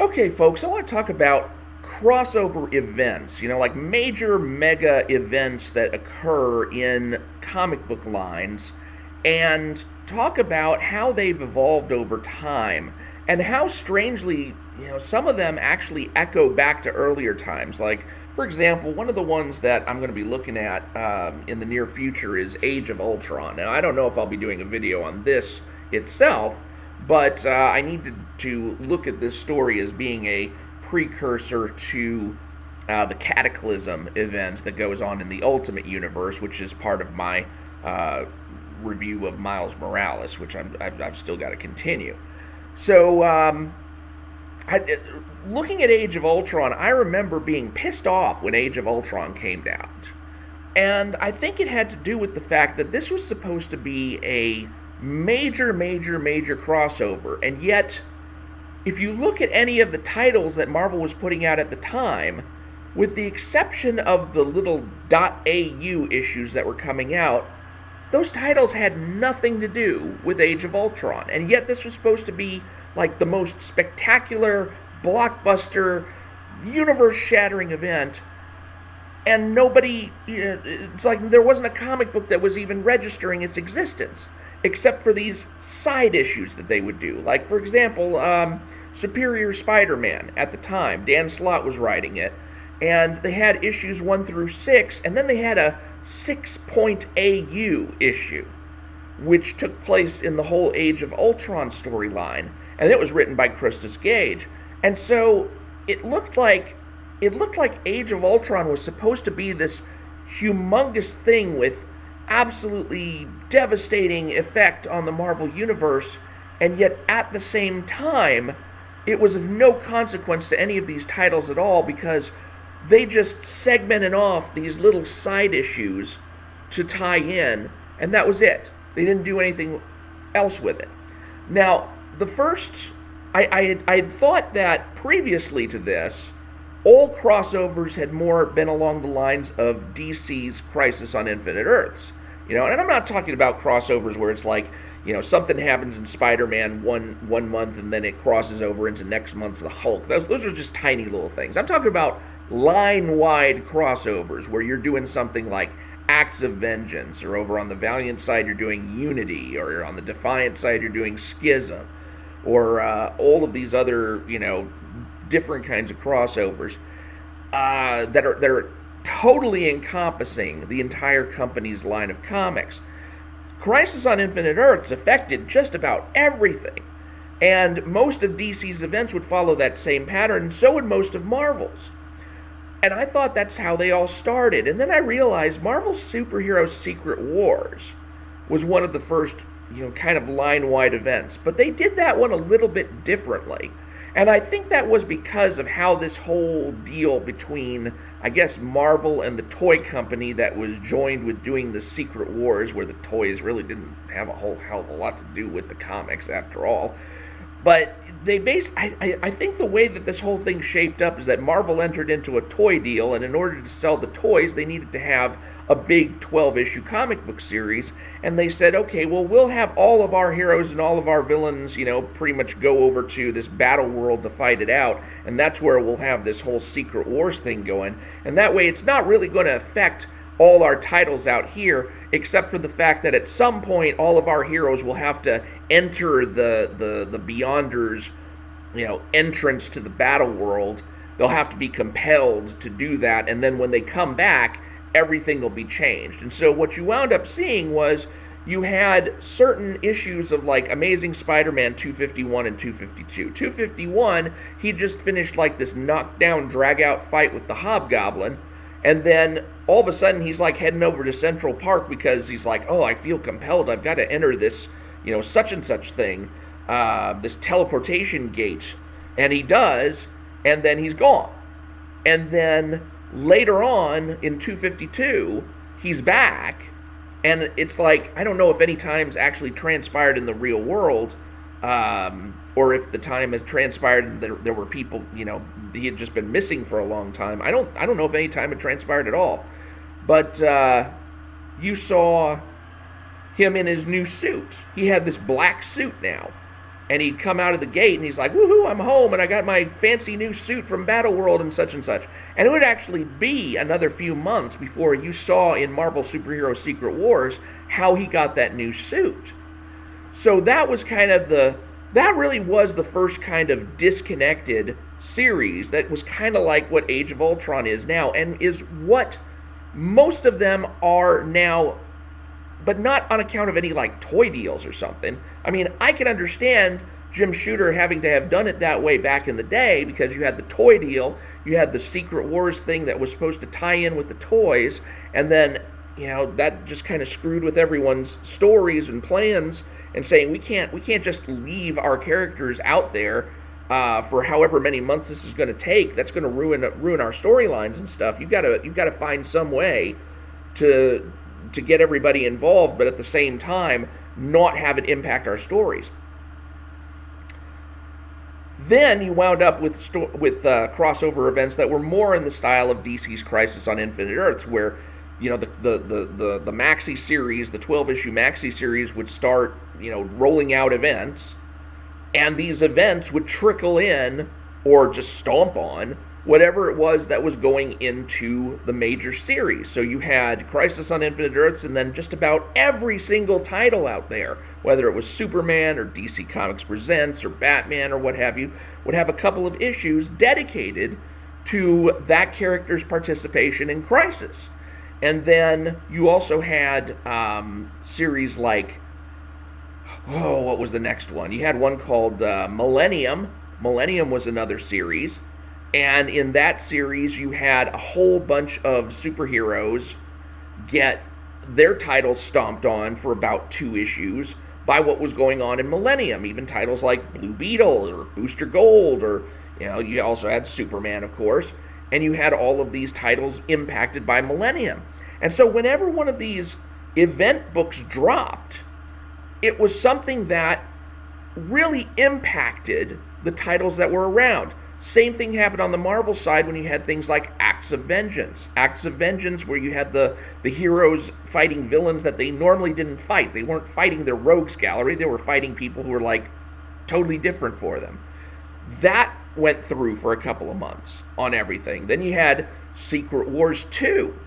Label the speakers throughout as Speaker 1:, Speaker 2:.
Speaker 1: Okay, folks, I want to talk about crossover events, like major mega events that occur in comic book lines, and talk about how they've evolved over time and how strangely, some of them actually echo back to earlier times. Like, for example, one of the ones that I'm going to be looking at in the near future is Age of Ultron. Now, I don't know if I'll be doing a video on this itself, but I need to look at this story as being a precursor to the Cataclysm event that goes on in the Ultimate Universe, which is part of my review of Miles Morales, which I've still got to continue. So, looking at Age of Ultron, I remember being pissed off when Age of Ultron came out. And I think it had to do with the fact that this was supposed to be a major crossover, and yet if you look at any of the titles that Marvel was putting out at the time, with the exception of the little .au issues that were coming out, those titles had nothing to do with Age of Ultron, and yet this was supposed to be like the most spectacular, blockbuster, universe-shattering event, and nobody, it's like there wasn't a comic book that was even registering its existence, except for these side issues that they would do. Like, for example, Superior Spider-Man at the time. Dan Slott was writing it, and they had issues 1 through 6, and then they had a 6-point AU issue, which took place in the whole Age of Ultron storyline, and it was written by Christos Gage. And so it looked like Age of Ultron was supposed to be this humongous thing with absolutely devastating effect on the Marvel Universe, and yet at the same time, it was of no consequence to any of these titles at all because they just segmented off these little side issues to tie in, and that was it. They didn't do anything else with it. Now, the first, I had thought that previously to this, all crossovers had more been along the lines of DC's Crisis on Infinite Earths. And I'm not talking about crossovers where it's like, something happens in Spider-Man one month and then it crosses over into next month's The Hulk. Those are just tiny little things. I'm talking about line-wide crossovers where you're doing something like Acts of Vengeance, or over on the Valiant side you're doing Unity, or on the Defiant side you're doing Schism, or all of these other, different kinds of crossovers that are totally encompassing the entire company's line of comics. Crisis on Infinite Earths affected just about everything, and most of DC's events would follow that same pattern, and so would most of Marvel's. And I thought that's how they all started, and then I realized Marvel's Superhero Secret Wars was one of the first, kind of line-wide events, but they did that one a little bit differently. And I think that was because of how this whole deal between, I guess, Marvel and the toy company that was joined with doing the Secret Wars, where the toys really didn't have a whole hell of a lot to do with the comics after all. But I think the way that this whole thing shaped up is that Marvel entered into a toy deal, and in order to sell the toys, they needed to have a big 12-issue comic book series, and they said, okay, well, we'll have all of our heroes and all of our villains, pretty much go over to this battle world to fight it out, and that's where we'll have this whole Secret Wars thing going, and that way it's not really going to affect all our titles out here, except for the fact that at some point all of our heroes will have to enter the Beyonders, entrance to the battle world. They'll have to be compelled to do that, and then when they come back, everything will be changed. And so what you wound up seeing was you had certain issues of like Amazing Spider-Man 251 and 252. 251, he just finished like this knockdown, drag-out fight with the Hobgoblin, and then all of a sudden he's like heading over to Central Park because he's like, oh, I feel compelled. I've got to enter this, such and such thing, this teleportation gate. And he does, and then he's gone. And then later on in 252, he's back, and it's like, I don't know if any time's actually transpired in the real world, or if the time has transpired and there were people, he had just been missing for a long time. I don't know if any time had transpired at all. But you saw him in his new suit. He had this black suit now. And he'd come out of the gate and he's like, woohoo, I'm home and I got my fancy new suit from Battleworld and such and such. And it would actually be another few months before you saw in Marvel Superhero Secret Wars how he got that new suit. So that was kind of that really was the first kind of disconnected series that was kind of like what Age of Ultron is now, and is what most of them are now, but not on account of any like toy deals or something. I mean, I can understand Jim Shooter having to have done it that way back in the day because you had the toy deal, you had the Secret Wars thing that was supposed to tie in with the toys, and then, you know, that just kind of screwed with everyone's stories and plans and saying we can't just leave our characters out there for however many months this is going to take. That's going to ruin our storylines and stuff. You've got to find some way to get everybody involved, but at the same time not have it impact our stories. Then you wound up with crossover events that were more in the style of DC's Crisis on Infinite Earths, where, you know, the maxi series, the 12-issue maxi series would start, you know, rolling out events, and these events would trickle in or just stomp on whatever it was that was going into the major series. So you had Crisis on Infinite Earths, and then just about every single title out there, whether it was Superman or DC Comics Presents or Batman or what have you, would have a couple of issues dedicated to that character's participation in Crisis. And then you also had series like, what was the next one? You had one called Millennium. Millennium was another series. And in that series, you had a whole bunch of superheroes get their titles stomped on for about 2 issues by what was going on in Millennium. Even titles like Blue Beetle or Booster Gold, or, you know, you also had Superman, of course. And you had all of these titles impacted by Millennium. And so whenever one of these event books dropped, it was something that really impacted the titles that were around. Same thing happened on the Marvel side when you had things like Acts of Vengeance. Acts of Vengeance, where you had the heroes fighting villains that they normally didn't fight. They weren't fighting their rogues gallery. They were fighting people who were like totally different for them. That went through for a couple of months on everything. Then you had Secret Wars 2,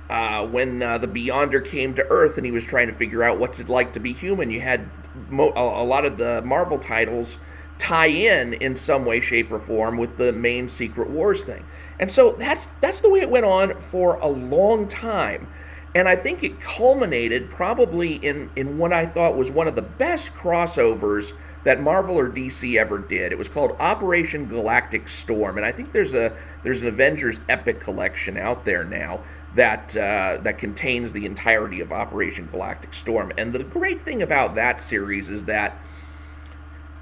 Speaker 1: when the Beyonder came to Earth and he was trying to figure out what's it like to be human. You had a lot of the Marvel titles tie in some way, shape, or form with the main Secret Wars thing. And so that's the way it went on for a long time. And I think it culminated probably in what I thought was one of the best crossovers that Marvel or DC ever did. It was called Operation Galactic Storm, and I think there's an Avengers Epic collection out there now that contains the entirety of Operation Galactic Storm. And the great thing about that series is that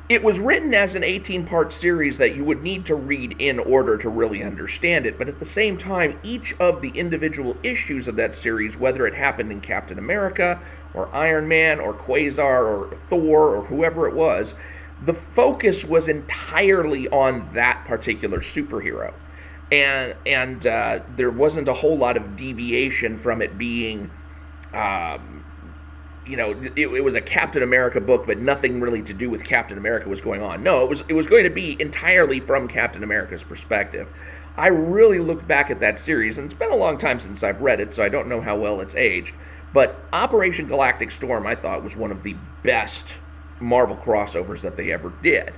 Speaker 1: it was written as an 18-part series that you would need to read in order to really understand it, but at the same time, each of the individual issues of that series, whether it happened in Captain America, or Iron Man, or Quasar, or Thor, or whoever it was, the focus was entirely on that particular superhero. And there wasn't a whole lot of deviation from it being... it was a Captain America book, but nothing really to do with Captain America was going on. No, it was going to be entirely from Captain America's perspective. I really looked back at that series, and it's been a long time since I've read it, so I don't know how well it's aged. But Operation Galactic Storm, I thought, was one of the best Marvel crossovers that they ever did.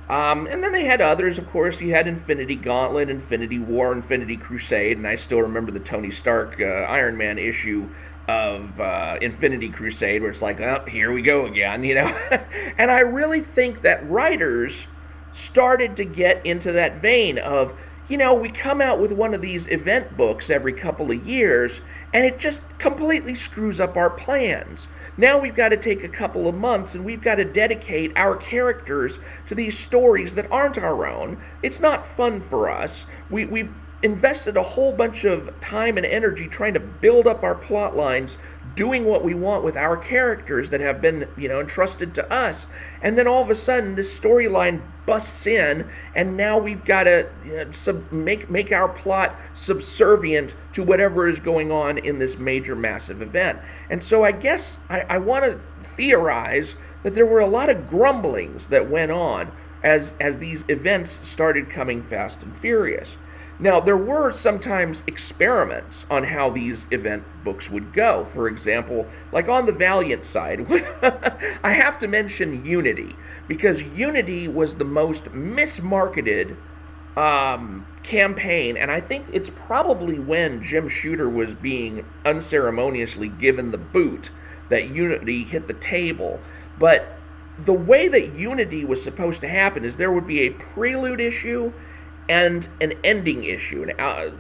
Speaker 1: And then they had others, of course. You had Infinity Gauntlet, Infinity War, Infinity Crusade, and I still remember the Tony Stark Iron Man issue of Infinity Crusade, where it's like, oh, here we go again, you know? And I really think that writers started to get into that vein of, you know, we come out with one of these event books every couple of years, and it just completely screws up our plans. Now we've got to take a couple of months, and we've got to dedicate our characters to these stories that aren't our own. It's not fun for us. We've invested a whole bunch of time and energy trying to build up our plot lines, doing what we want with our characters that have been, you know, entrusted to us. And then all of a sudden, this storyline busts in, and now we've got to make our plot subservient to whatever is going on in this major, massive event. And so I guess I want to theorize that there were a lot of grumblings that went on as these events started coming fast and furious. Now, there were sometimes experiments on how these event books would go. For example, like on the Valiant side, I have to mention Unity, because Unity was the most mismarketed campaign, and I think it's probably when Jim Shooter was being unceremoniously given the boot that Unity hit the table. But the way that Unity was supposed to happen is there would be a prelude issue and an ending issue,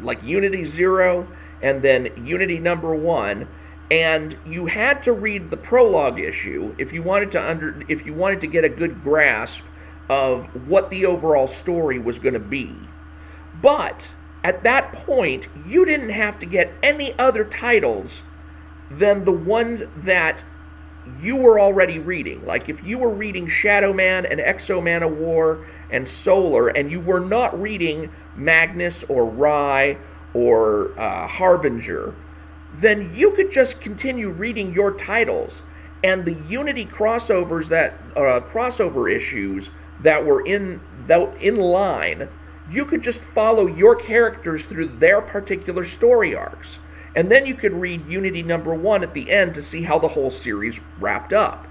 Speaker 1: like Unity 0 and then Unity number 1, and you had to read the prologue issue if you wanted to get a good grasp of what the overall story was going to be. But at that point, you didn't have to get any other titles than the ones that you were already reading. Like if you were reading Shadow Man and Exo-Man of War and Solar, and you were not reading Magnus or Rai or Harbinger, then you could just continue reading your titles, and the Unity crossover issues that were in line, you could just follow your characters through their particular story arcs. And then you could read Unity number 1 at the end to see how the whole series wrapped up.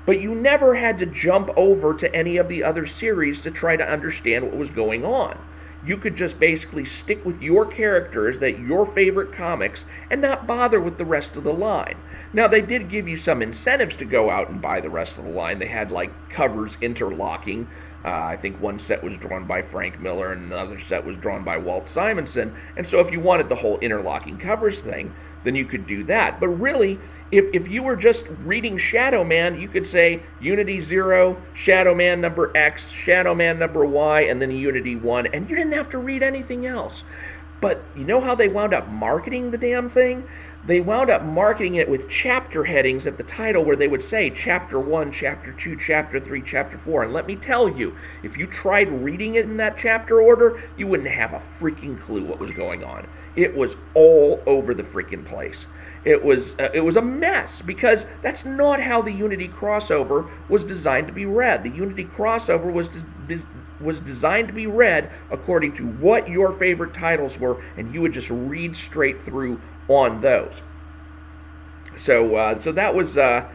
Speaker 1: But you never had to jump over to any of the other series to try to understand what was going on. You could just basically stick with your characters, your favorite comics, and not bother with the rest of the line. Now, they did give you some incentives to go out and buy the rest of the line. They had, like, covers interlocking. I think one set was drawn by Frank Miller and another set was drawn by Walt Simonson. And so if you wanted the whole interlocking covers thing, then you could do that. But really, if you were just reading Shadow Man, you could say Unity 0, Shadow Man number X, Shadow Man number Y, and then Unity 1, and you didn't have to read anything else. But you know how they wound up marketing the damn thing? They wound up marketing it with chapter headings at the title where they would say Chapter 1, Chapter 2, Chapter 3, Chapter 4. And let me tell you, if you tried reading it in that chapter order, you wouldn't have a freaking clue what was going on. It was all over the freaking place. It was a mess, because that's not how the Unity crossover was designed to be read. The Unity crossover was designed to be read according to what your favorite titles were, and you would just read straight through on those. So that was a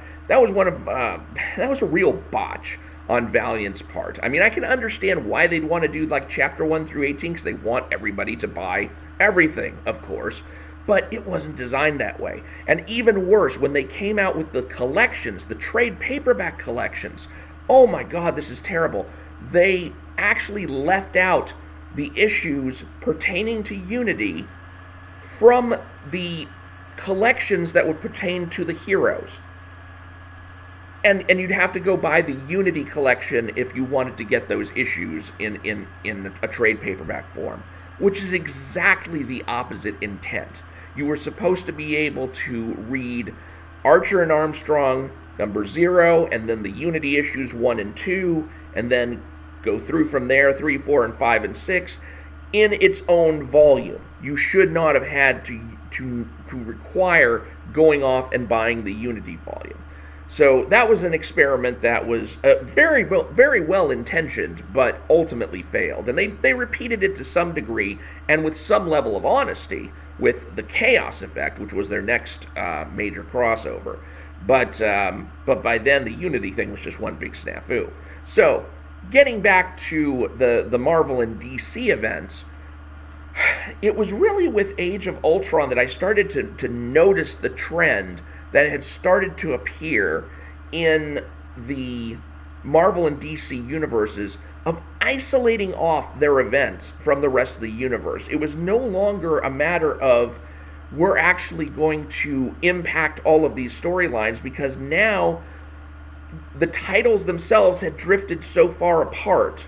Speaker 1: real botch on Valiant's part. I mean, I can understand why they'd want to do like Chapter 1 through 18, because they want everybody to buy everything, of course. But it wasn't designed that way. And even worse, when they came out with the collections, the trade paperback collections, oh my God, this is terrible. They actually left out the issues pertaining to Unity from the collections that would pertain to the heroes. And you'd have to go buy the Unity collection if you wanted to get those issues in a trade paperback form, which is exactly the opposite intent. You were supposed to be able to read Archer and Armstrong number 0, and then the Unity issues 1 and 2, and then go through from there, 3, 4, and 5, and 6, in its own volume. You should not have had to require going off and buying the Unity volume. So that was an experiment that was very well intentioned, but ultimately failed. And they repeated it to some degree, and with some level of honesty, with the Chaos Effect, which was their next major crossover. But by then, the Unity thing was just one big snafu. So, getting back to the Marvel and DC events, it was really with Age of Ultron that I started to notice the trend that had started to appear in the Marvel and DC universes of isolating off their events from the rest of the universe. It was no longer a matter of we're actually going to impact all of these storylines, because now the titles themselves had drifted so far apart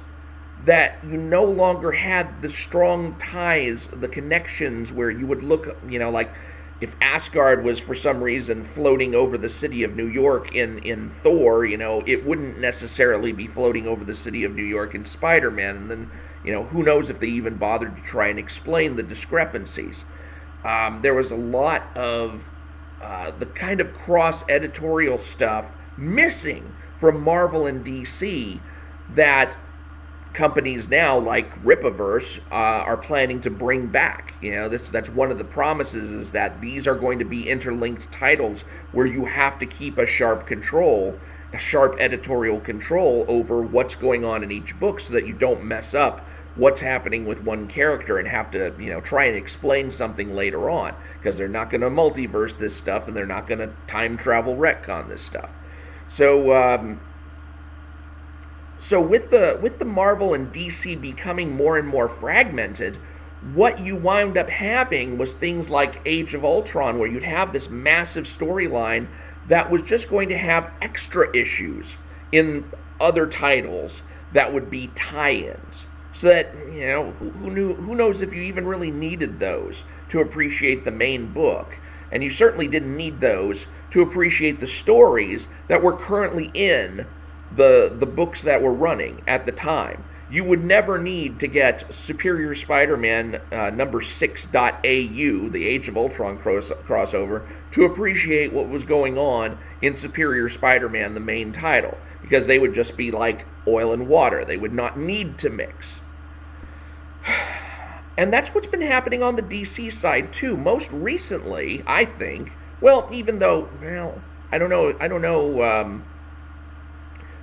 Speaker 1: that you no longer had the strong ties, the connections where you would look, like if Asgard was for some reason floating over the city of New York in Thor, it wouldn't necessarily be floating over the city of New York in Spider-Man. And then, who knows if they even bothered to try and explain the discrepancies. There was a lot of the kind of cross-editorial stuff missing from Marvel and DC that companies now like Rippaverse are planning to bring back. That's one of the promises, is that these are going to be interlinked titles where you have to keep a sharp editorial control over what's going on in each book, so that you don't mess up what's happening with one character and have to, try and explain something later on, because they're not going to multiverse this stuff and they're not going to time travel retcon this stuff. So with the Marvel and DC becoming more and more fragmented, what you wound up having was things like Age of Ultron, where you'd have this massive storyline that was just going to have extra issues in other titles that would be tie-ins. So that, who knows if you even really needed those to appreciate the main book. And you certainly didn't need those to appreciate the stories that were currently in the books that were running at the time. You would never need to get Superior Spider-Man number 6.AU, the Age of Ultron crossover, to appreciate what was going on in Superior Spider-Man, the main title, because they would just be like oil and water. They would not need to mix. And that's what's been happening on the DC side too. Most recently, I think, I don't know,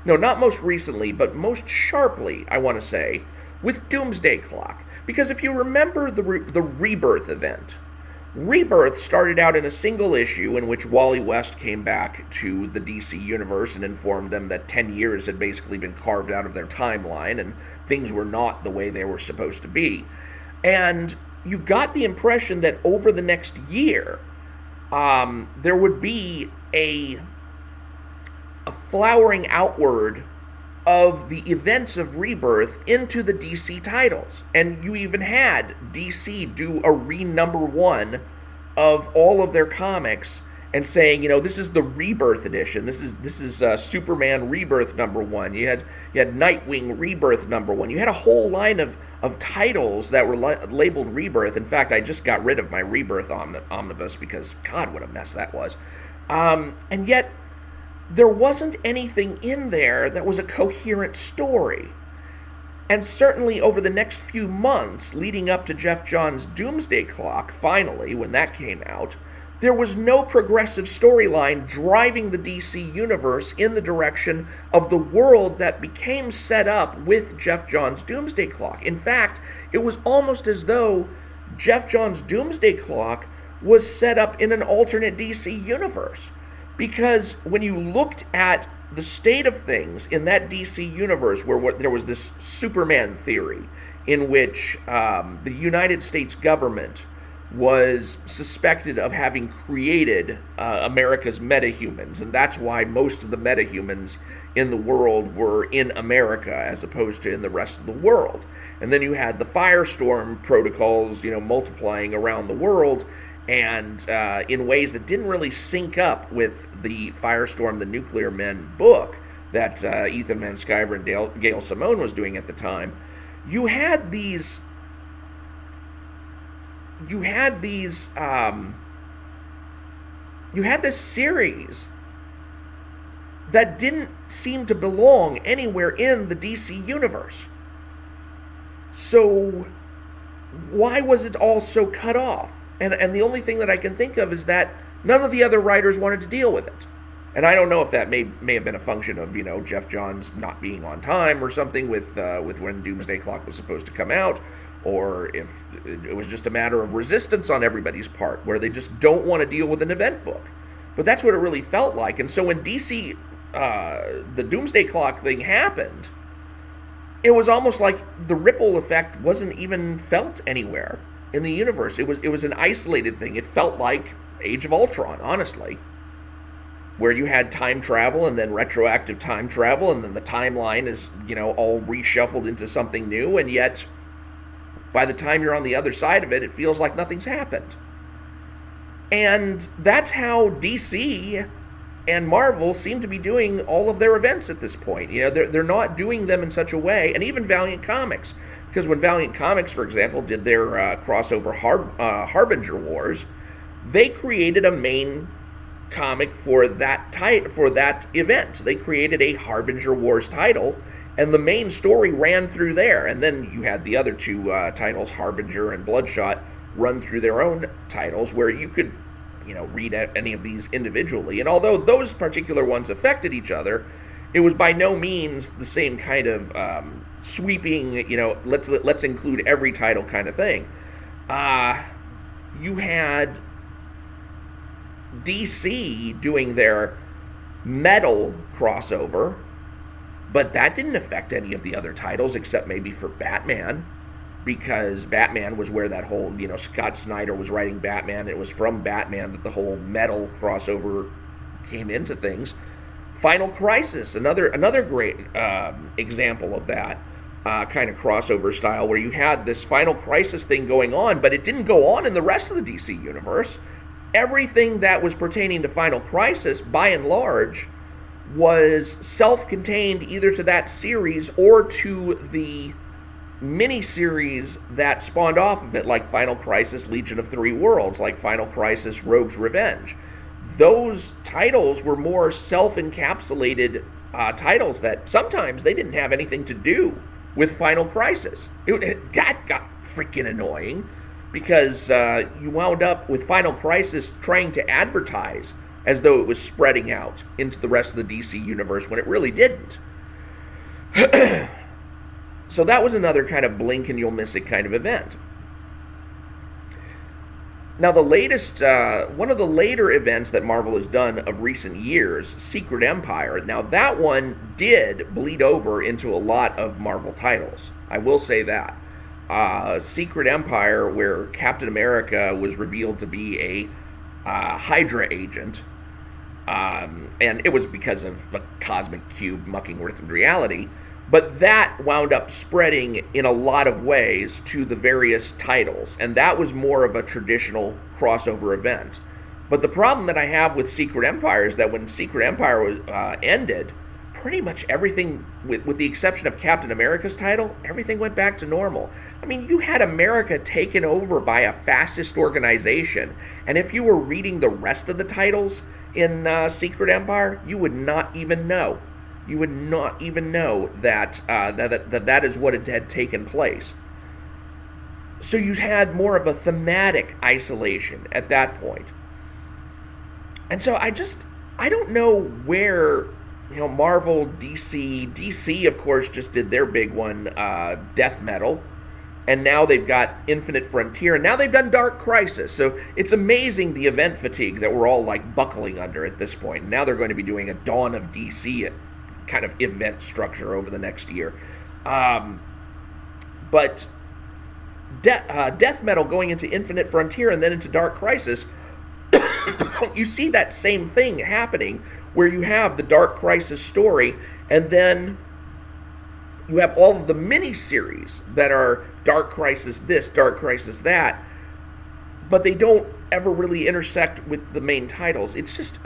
Speaker 1: no, not most recently, but most sharply, I want to say, with Doomsday Clock. Because if you remember the Rebirth event, Rebirth started out in a single issue in which Wally West came back to the DC universe and informed them that 10 years had basically been carved out of their timeline and things were not the way they were supposed to be. And you got the impression that over the next year, there would be a flowering outward of the events of Rebirth into the DC titles. And you even had DC do a re-number one of all of their comics and saying, this is the Rebirth edition. This is Superman Rebirth number one. You had Nightwing Rebirth number one. You had a whole line of titles that were labeled Rebirth. In fact, I just got rid of my Rebirth omnibus because, God, what a mess that was. And yet, there wasn't anything in there that was a coherent story. And certainly over the next few months, leading up to Geoff Johns' Doomsday Clock, finally, when that came out, there was no progressive storyline driving the DC universe in the direction of the world that became set up with Geoff Johns' Doomsday Clock. In fact, it was almost as though Geoff Johns' Doomsday Clock was set up in an alternate DC universe. Because when you looked at the state of things in that DC universe, where there was this Superman theory in which the United States government was suspected of having created America's metahumans, and that's why most of the metahumans in the world were in America as opposed to in the rest of the world. And then you had the Firestorm protocols, multiplying around the world, and in ways that didn't really sync up with the Firestorm, the Nuclear Men book that Ethan Van Sciver and Gail Simone was doing at the time. You had this series that didn't seem to belong anywhere in the DC universe. So why was it all so cut off? And the only thing that I can think of is that none of the other writers wanted to deal with it. And I don't know if that may have been a function of, Geoff Johns not being on time or something with when Doomsday Clock was supposed to come out, or if it was just a matter of resistance on everybody's part, where they just don't want to deal with an event book. But that's what it really felt like. And so when DC, the Doomsday Clock thing happened, it was almost like the ripple effect wasn't even felt anywhere in the universe. It was an isolated thing. It felt like Age of Ultron, honestly, where you had time travel and then retroactive time travel, and then the timeline is, all reshuffled into something new, and yet by the time you're on the other side of it, it feels like nothing's happened. And that's how DC and Marvel seem to be doing all of their events at this point. They're not doing them in such a way, and even Valiant Comics, because when Valiant Comics, for example, did their crossover Harbinger Wars, they created a main comic for that event. They created a Harbinger Wars title, and the main story ran through there. And then you had the other two titles, Harbinger and Bloodshot, run through their own titles, where you could, read any of these individually. And although those particular ones affected each other, it was by no means the same kind of sweeping, let's include every title kind of thing. You had DC doing their metal crossover, but that didn't affect any of the other titles except maybe for Batman, because Batman was where that whole, Scott Snyder was writing Batman. It was from Batman that the whole metal crossover came into things. Final Crisis, another great example of that kind of crossover style, where you had this Final Crisis thing going on, but it didn't go on in the rest of the DC universe. Everything that was pertaining to Final Crisis, by and large, was self-contained either to that series or to the mini-series that spawned off of it, like Final Crisis Legion of Three Worlds, like Final Crisis Rogue's Revenge. Those titles were more self-encapsulated titles that sometimes they didn't have anything to do with Final Crisis. That got freaking annoying, because you wound up with Final Crisis trying to advertise as though it was spreading out into the rest of the DC universe when it really didn't. So that was another kind of blink and you'll miss it kind of event. Now, the latest, one of the later events that Marvel has done of recent years, Secret Empire, now that one did bleed over into a lot of Marvel titles. I will say that. Secret Empire, where Captain America was revealed to be a Hydra agent, and it was because of the cosmic cube mucking with reality, but that wound up spreading in a lot of ways to the various titles, and that was more of a traditional crossover event. But the problem that I have with Secret Empire is that when Secret Empire was ended, pretty much everything, with the exception of Captain America's title, everything went back to normal. I mean, you had America taken over by a fascist organization, and if you were reading the rest of the titles in Secret Empire, you would not even know. You would not even know that that is what had taken place. So you had more of a thematic isolation at that point. And so I don't know where, Marvel, DC, of course, just did their big one, Death Metal. And now they've got Infinite Frontier, and now they've done Dark Crisis. So it's amazing the event fatigue that we're all like buckling under at this point. Now they're going to be doing a Dawn of DC kind of event structure over the next year. But Death Metal going into Infinite Frontier and then into Dark Crisis, you see that same thing happening, where you have the Dark Crisis story, and then you have all of the mini-series that are Dark Crisis this, Dark Crisis that, but they don't ever really intersect with the main titles. It's just,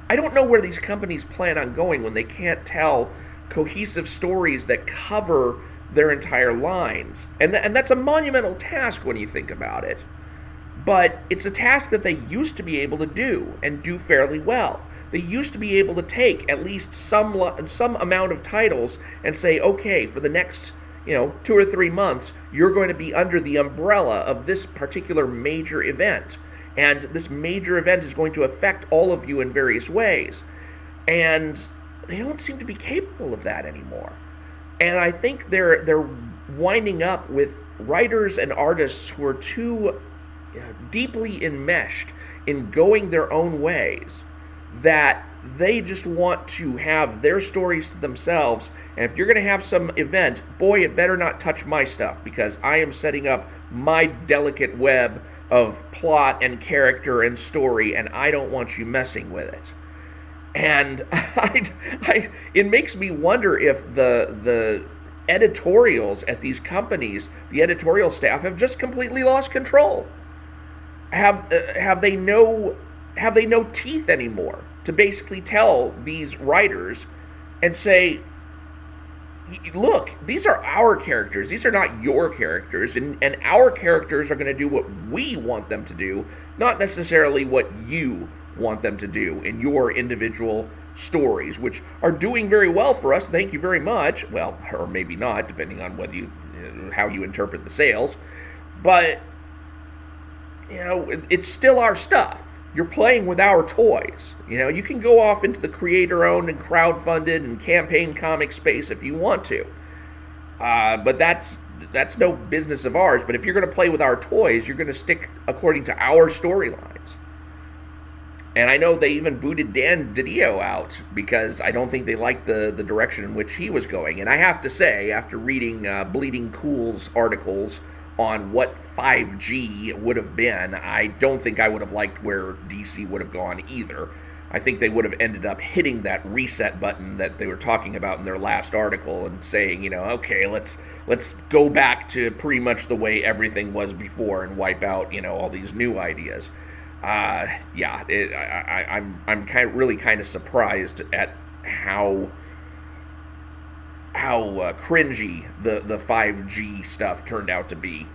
Speaker 1: I don't know where these companies plan on going when they can't tell cohesive stories that cover their entire lines. And that's a monumental task when you think about it. But it's a task that they used to be able to do, and do fairly well. They used to be able to take at least some amount of titles and say, okay, for the next 2 or 3 months, you're going to be under the umbrella of this particular major event. And this major event is going to affect all of you in various ways. And they don't seem to be capable of that anymore. And I think they're winding up with writers and artists who are too deeply enmeshed in going their own ways, that they just want to have their stories to themselves. And if you're going to have some event, boy, it better not touch my stuff, because I am setting up my delicate web of plot and character and story, and I don't want you messing with it. And it makes me wonder if the editorials at these companies, the editorial staff, have just completely lost control. Have they no teeth anymore to basically tell these writers and say, look, these are our characters, these are not your characters, and our characters are going to do what we want them to do, not necessarily what you want them to do in your individual stories, which are doing very well for us. Thank you very much. Well, or maybe not, depending on whether how you interpret the sales. But it's still our stuff. You're playing with our toys. You can go off into the creator-owned and crowd-funded and campaign comic space if you want to. But that's no business of ours. But if you're going to play with our toys, you're going to stick according to our storylines. And I know they even booted Dan DiDio out because I don't think they liked the direction in which he was going. And I have to say, after reading Bleeding Cool's articles on what 5G would have been, I don't think I would have liked where DC would have gone either. I think they would have ended up hitting that reset button that they were talking about in their last article and saying, okay, let's go back to pretty much the way everything was before and wipe out, all these new ideas. I'm really kind of surprised at how cringy the 5G stuff turned out to be.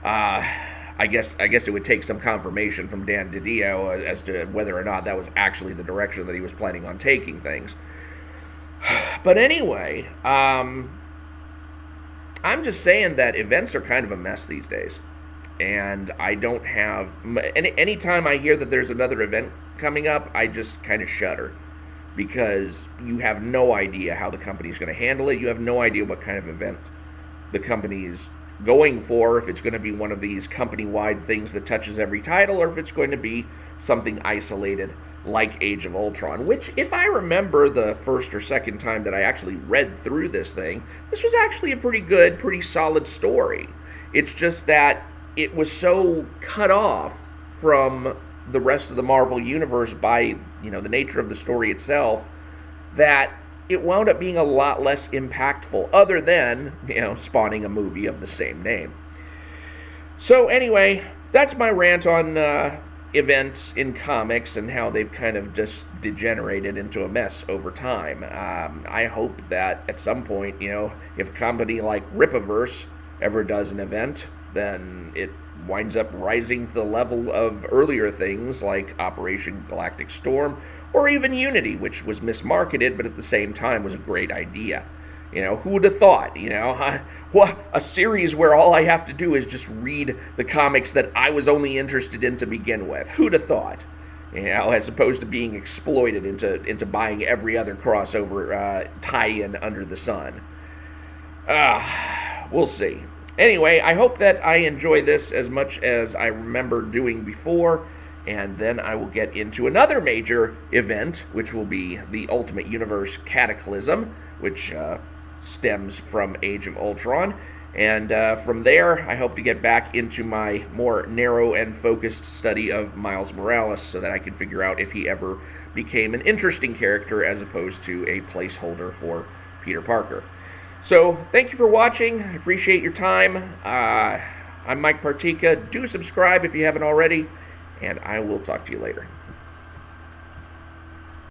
Speaker 1: I guess it would take some confirmation from Dan DiDio as to whether or not that was actually the direction that he was planning on taking things. But anyway, I'm just saying that events are kind of a mess these days. And I don't have... Anytime I hear that there's another event coming up, I just kind of shudder. Because you have no idea how the company's going to handle it. You have no idea what kind of event the company's going for, if it's going to be one of these company-wide things that touches every title, or if it's going to be something isolated like Age of Ultron, which, if I remember the first or second time that I actually read through this thing, this was actually a pretty good, pretty solid story. It's just that it was so cut off from the rest of the Marvel Universe by, the nature of the story itself, that it wound up being a lot less impactful, other than, spawning a movie of the same name. So anyway, that's my rant on events in comics and how they've kind of just degenerated into a mess over time. I hope that at some point, if a company like Rippaverse ever does an event, then it winds up rising to the level of earlier things like Operation Galactic Storm, or even Unity, which was mismarketed, but at the same time was a great idea. Who would have thought, what a series where all I have to do is just read the comics that I was only interested in to begin with. Who'd have thought? As opposed to being exploited into buying every other crossover tie-in under the sun. We'll see. Anyway, I hope that I enjoy this as much as I remember doing before, and then I will get into another major event, which will be the Ultimate Universe Cataclysm, which stems from Age of Ultron. And from there, I hope to get back into my more narrow and focused study of Miles Morales so that I can figure out if he ever became an interesting character as opposed to a placeholder for Peter Parker. So, thank you for watching. I appreciate your time. I'm Mike Partika. Do subscribe if you haven't already, and I will talk to you later.